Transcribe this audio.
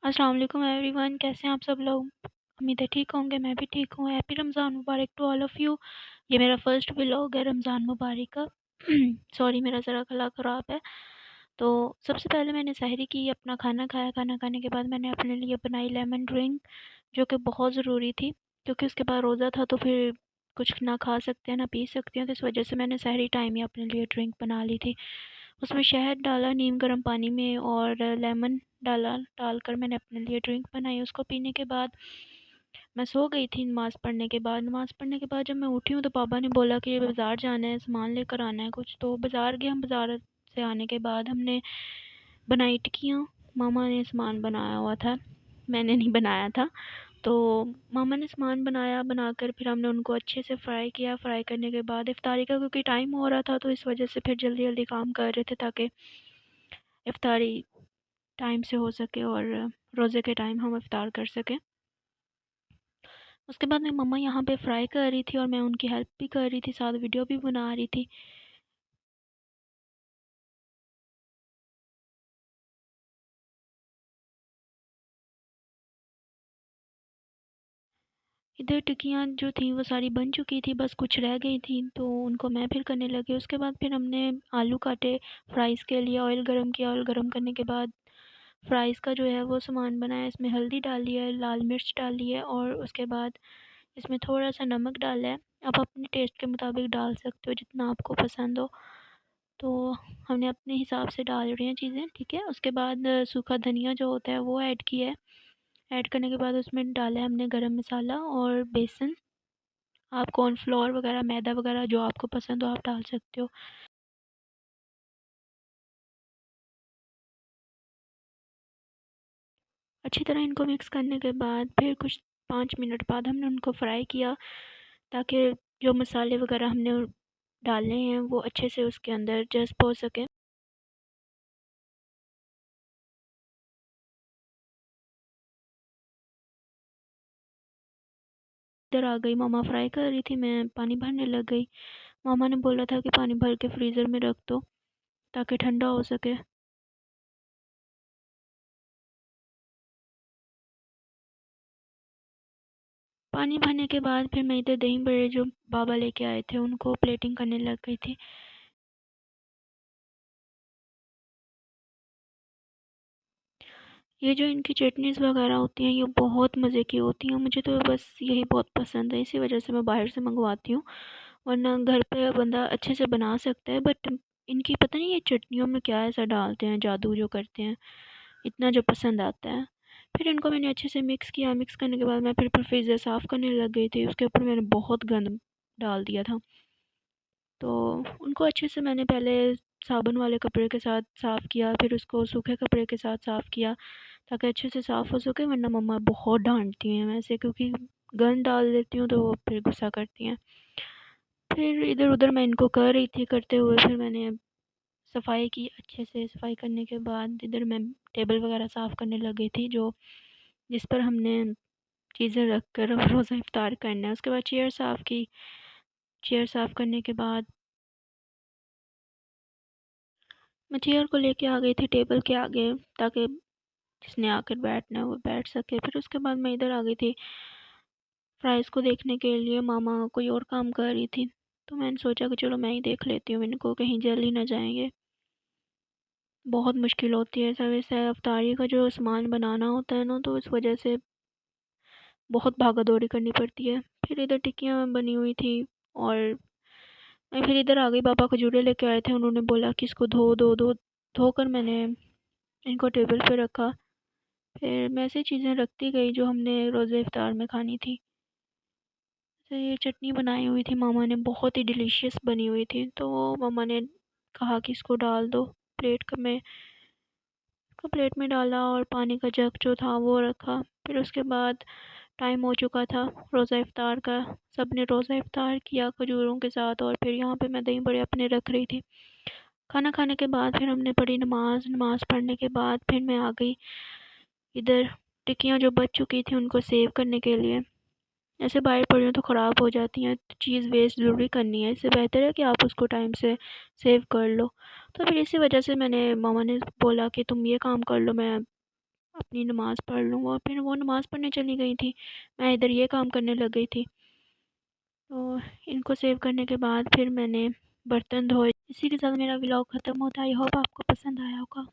अस्सलाम वालेकुम एवरीवन, कैसे हैं आप सब लोग। उम्मीद है ठीक होंगे। मैं भी ठीक हूँ। Happy Ramzan mubarak to all of you. ये मेरा फर्स्ट व्लॉग है रमज़ान मुबारक का। सॉरी, मेरा ज़रा गला ख़राब है। तो सबसे पहले मैंने सहरी की, अपना खाना खाया। खाना खाने के बाद मैंने अपने लिए बनाई लेमन ड्रिंक, जो कि बहुत ज़रूरी थी, क्योंकि उसके बाद रोज़ा था तो फिर कुछ ना खा सकते हैं ना पी सकते हैं। तो इस वजह से मैंने सहरी टाइम ही अपने लिए ड्रिंक बना ली थी। उसमें शहद डाला नीम गर्म पानी में, और लेमन डालकर मैंने अपने लिए ड्रिंक बनाई। उसको पीने के बाद मैं सो गई थी। नमाज़ पढ़ने के बाद जब मैं उठी हूँ तो पापा ने बोला कि बाज़ार जाना है, सामान लेकर आना है कुछ। तो बाज़ार गए हम। बाज़ार से आने के बाद हमने बनाई टिक्कियाँ। मामा ने सामान बनाया हुआ था, मैंने नहीं बनाया था। तो मामा ने सामान बनाया, बनाकर फिर हमने उनको अच्छे से फ्राई किया। फ्राई करने के बाद इफ्तारी का क्योंकि टाइम हो रहा था, तो इस वजह से फिर जल्दी जल्दी काम कर रहे थे, ताकि इफ्तारी टाइम से हो सके और रोज़े के टाइम हम इफ्तार कर सकें। उसके बाद मेरी मम्मा यहाँ पे फ्राई कर रही थी और मैं उनकी हेल्प भी कर रही थी, साथ वीडियो भी बना रही थी। इधर टिक्कियाँ जो थी वो सारी बन चुकी थी, बस कुछ रह गई थी, तो उनको मैं फिर करने लगी। उसके बाद फिर हमने आलू काटे फ्राइज़ के लिए। ऑयल गरम किया। ऑयल गरम करने के बाद फ्राइज़ का जो है वो सामान बनाया। इसमें हल्दी डाली है, लाल मिर्च डाली है, और उसके बाद इसमें थोड़ा सा नमक डाला है। आप अपने टेस्ट के मुताबिक डाल सकते हो, जितना आपको पसंद हो। तो हमने अपने हिसाब से डाल रही हैं चीज़ें, ठीक है। उसके बाद सूखा धनिया जो होता है वो ऐड किया है। ऐड करने के बाद उसमें डाला है हमने गरम मसाला और बेसन। आप कॉर्नफ्लोर वगैरह, मैदा वगैरह जो आपको पसंद हो आप डाल सकते हो। अच्छी तरह इनको मिक्स करने के बाद फिर कुछ 5 मिनट बाद हमने उनको फ्राई किया, ताकि जो मसाले वगैरह हमने डाले हैं वो अच्छे से उसके अंदर जज़्ब हो सके। इधर आ गई मामा फ्राई कर रही थी, मैं पानी भरने लग गई। मामा ने बोला था कि पानी भर के फ्रीज़र में रख दो, ताकि ठंडा हो सके। पानी भरने के बाद फिर मैं इधर दही बड़े जो बाबा लेके आए थे उनको प्लेटिंग करने लग गई थी। ये जो इनकी चटनीज़ वगैरह होती हैं ये बहुत मज़े की होती हैं। मुझे तो बस यही बहुत पसंद है, इसी वजह से मैं बाहर से मंगवाती हूँ। वरना घर पे बंदा अच्छे से बना सकता है, बट इनकी पता नहीं ये चटनियों में क्या ऐसा डालते हैं, जादू जो करते हैं, इतना जो पसंद आता है। फिर इनको मैंने अच्छे से मिक्स किया। मिक्स करने के बाद मैं फिर फ्रीज़र साफ़ करने लग गई थी। उसके ऊपर मैंने बहुत गंद डाल दिया था। तो उनको अच्छे से मैंने पहले साबुन वाले कपड़े के साथ साफ़ किया, फिर उसको सूखे कपड़े के साथ साफ़ किया, ताकि अच्छे से साफ़ हो सके। वरना मम्मा बहुत डांटती हैं वैसे, क्योंकि गंद डाल देती हूँ तो वो फिर गुस्सा करती हैं। फिर इधर उधर मैं इनको कर रही थी, करते हुए फिर मैंने सफाई की अच्छे से। सफाई करने के बाद इधर मैं टेबल वगैरह साफ़ करने लगी थी, जो जिस पर हमने चीज़ें रख कर रोज़ा इफ्तार करना है। उसके बाद चेयर साफ़ की। चेयर साफ़ करने के बाद मैं चेयर को लेके आ गई थी टेबल के आगे, ताकि जिसने आकर बैठना है वो बैठ सके। फिर उसके बाद मैं इधर आ गई थी फ्राइज़ को देखने के लिए। मामा कोई और काम कर रही थी, तो मैंने सोचा कि चलो मैं ही देख लेती हूँ, इनको कहीं जल ही ना जाएंगे। बहुत मुश्किल होती है सब वैसे अफ्तारी का जो सामान बनाना होता है ना, तो इस वजह से बहुत भागा दौड़ी करनी पड़ती है। फिर इधर टिक्कियाँ बनी हुई थी, और मैं फिर इधर आ गई। पापा खजूरें लेके आए थे, उन्होंने बोला कि इसको धो दो धो। धोकर मैंने इनको टेबल पे रखा। फिर मैं ऐसी चीज़ें रखती गई जो हमने रोज़े इफ्तार में खानी थी। तो ये चटनी बनाई हुई थी मामा ने, बहुत ही डिलीशियस बनी हुई थी। तो मामा ने कहा कि इसको डाल दो में। इसको प्लेट में डाला और पानी का जग जो था वो रखा। फिर उसके बाद टाइम हो चुका था रोज़ा इफ्तार का। सब ने रोज़ा इफ्तार किया खजूरों के साथ, और फिर यहाँ पे मैं दही बड़े अपने रख रही थी। खाना खाने के बाद फिर हमने पढ़ी नमाज़। नमाज़ पढ़ने के बाद फिर मैं आ गई इधर टिक्कियाँ जो बच चुकी थी उनको सेव करने के लिए। ऐसे बाहर पड़ी हो तो ख़राब हो जाती हैं, तो चीज़ वेस्ट ज़रूरी करनी है, इससे बेहतर है कि आप उसको टाइम से सेव कर लो। तो फिर इसी वजह से मैंने मामा ने बोला कि तुम ये काम कर लो, मैं अपनी नमाज़ पढ़ लूँ। और फिर वो नमाज़ पढ़ने चली गई थी, मैं इधर ये काम करने लग गई थी। तो इनको सेव करने के बाद फिर मैंने बर्तन धोए। इसी के साथ मेरा व्लॉग ख़त्म होता है। आई होप आपको पसंद आया होगा।